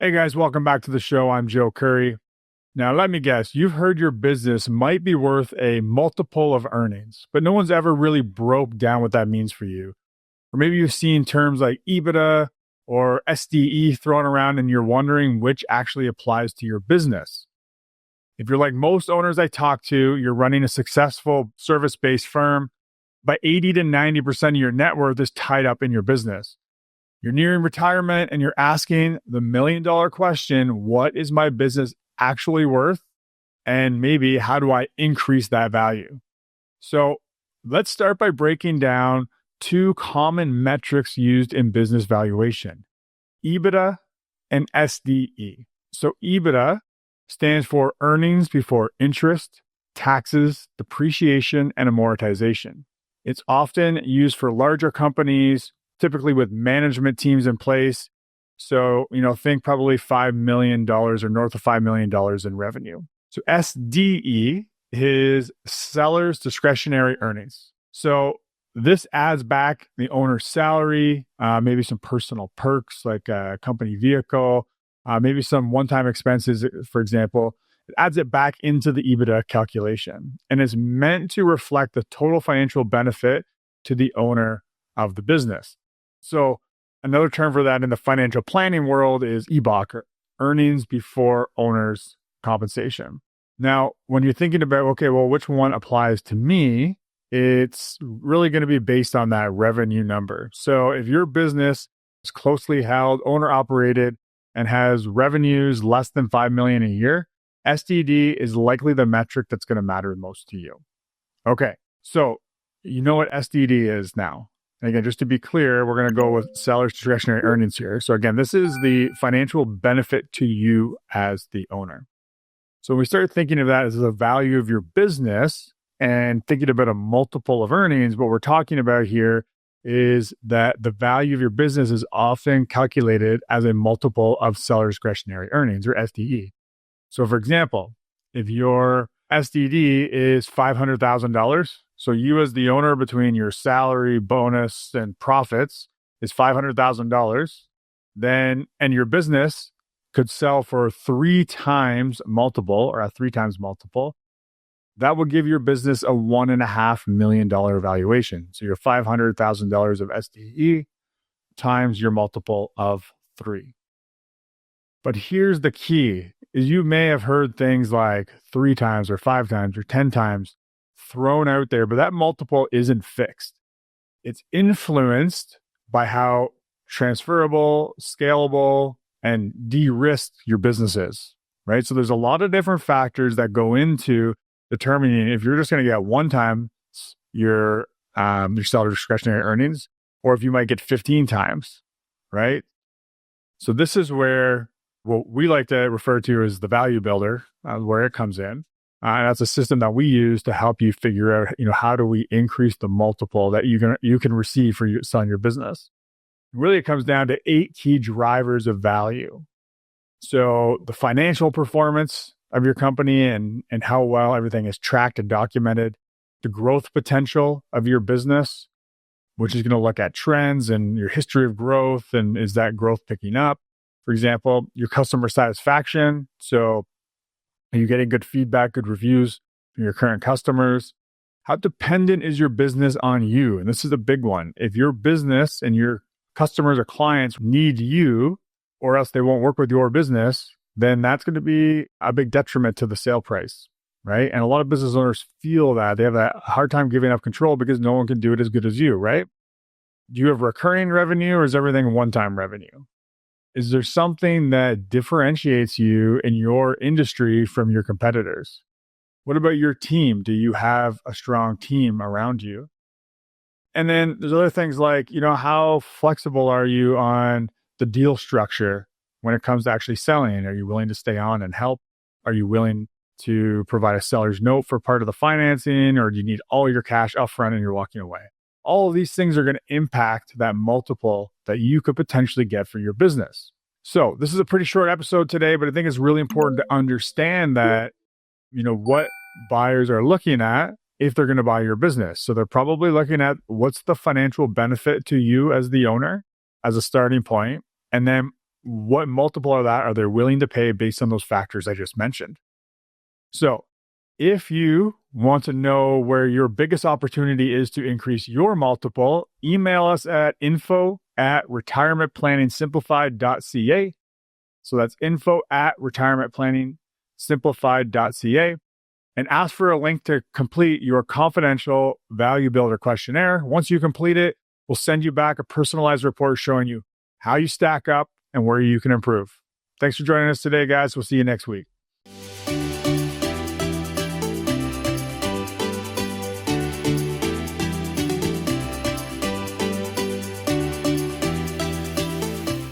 Hey guys, welcome back to the show. I'm Joe Curry. Now, let me guess, you've heard your business might be worth a multiple of earnings, but no one's ever really broke down what that means for you. Or maybe you've seen terms like EBITDA or SDE thrown around and you're wondering which actually applies to your business. If you're like most owners I talk to, you're running a successful service-based firm, but 80 to 90% of your net worth is tied up in your business. You're nearing retirement and you're asking the $1 million question, what is my business actually worth? And maybe how do I increase that value? So let's start by breaking down two common metrics used in business valuation, EBITDA and SDE. So EBITDA stands for earnings before interest, taxes, depreciation, and amortization. It's often used for larger companies, typically with management teams in place. So, think probably $5 million or north of $5 million in revenue. So SDE is seller's discretionary earnings. So this adds back the owner's salary, maybe some personal perks like a company vehicle, maybe some one-time expenses, for example. It adds it back into the EBITDA calculation and is meant to reflect the total financial benefit to the owner of the business. So another term for that in the financial planning world is EBOC, or earnings before owner's compensation. Now, when you're thinking about, okay, well, which one applies to me? It's really going to be based on that revenue number. So if your business is closely held, owner operated, and has revenues less than $5 million a year, SDD is likely the metric that's going to matter most to you. Okay, so you know what SDD is now. And again, just to be clear, we're going to go with seller's discretionary earnings here. So again, this is the financial benefit to you as the owner. So when we start thinking of that as the value of your business and thinking about a multiple of earnings, what we're talking about here is that the value of your business is often calculated as a multiple of seller's discretionary earnings, or SDE. So for example, if your SDD is $500,000, so you as the owner, between your salary, bonus, and profits is $500,000, and your business could sell for 3 times multiple, or a 3 times multiple, that would give your business a $1.5 million valuation. So your $500,000 of SDE times your multiple of 3. But here's the key, is you may have heard things like 3 times or 5 times or 10 times thrown out there, but that multiple isn't fixed. It's influenced by how transferable, scalable, and de-risked your business is, right? So there's a lot of different factors that go into determining if you're just going to get one time your seller discretionary earnings, or if you might get 15 times, right? So this is where what we like to refer to as the value builder, where it comes in. And that's a system that we use to help you figure out, how do we increase the multiple that you can receive for selling your business. Really, it comes down to 8 key drivers of value. So the financial performance of your company and how well everything is tracked and documented, the growth potential of your business, which is going to look at trends and your history of growth, and is that growth picking up? For example, your customer satisfaction. So are you getting good feedback, good reviews from your current customers? How dependent is your business on you? And this is a big one. If your business and your customers or clients need you, or else they won't work with your business, then that's going to be a big detriment to the sale price, right? And a lot of business owners feel that. They have that hard time giving up control because no one can do it as good as you, right? Do you have recurring revenue, or is everything one-time revenue? Is there something that differentiates you in your industry from your competitors? What about your team? Do you have a strong team around you? And then there's other things like, how flexible are you on the deal structure when it comes to actually selling? Are you willing to stay on and help? Are you willing to provide a seller's note for part of the financing, or do you need all your cash upfront and you're walking away? All of these things are going to impact that multiple that you could potentially get for your business. So this is a pretty short episode today, but I think it's really important to understand that, what buyers are looking at if they're going to buy your business. So they're probably looking at what's the financial benefit to you as the owner as a starting point. And then what multiple of that are they willing to pay based on those factors I just mentioned. So if you want to know where your biggest opportunity is to increase your multiple, email us at info@retirementplanningsimplified.ca. So that's info@retirementplanningsimplified.ca, and ask for a link to complete your confidential value builder questionnaire. Once you complete it, we'll send you back a personalized report showing you how you stack up and where you can improve. Thanks for joining us today, guys. We'll see you next week.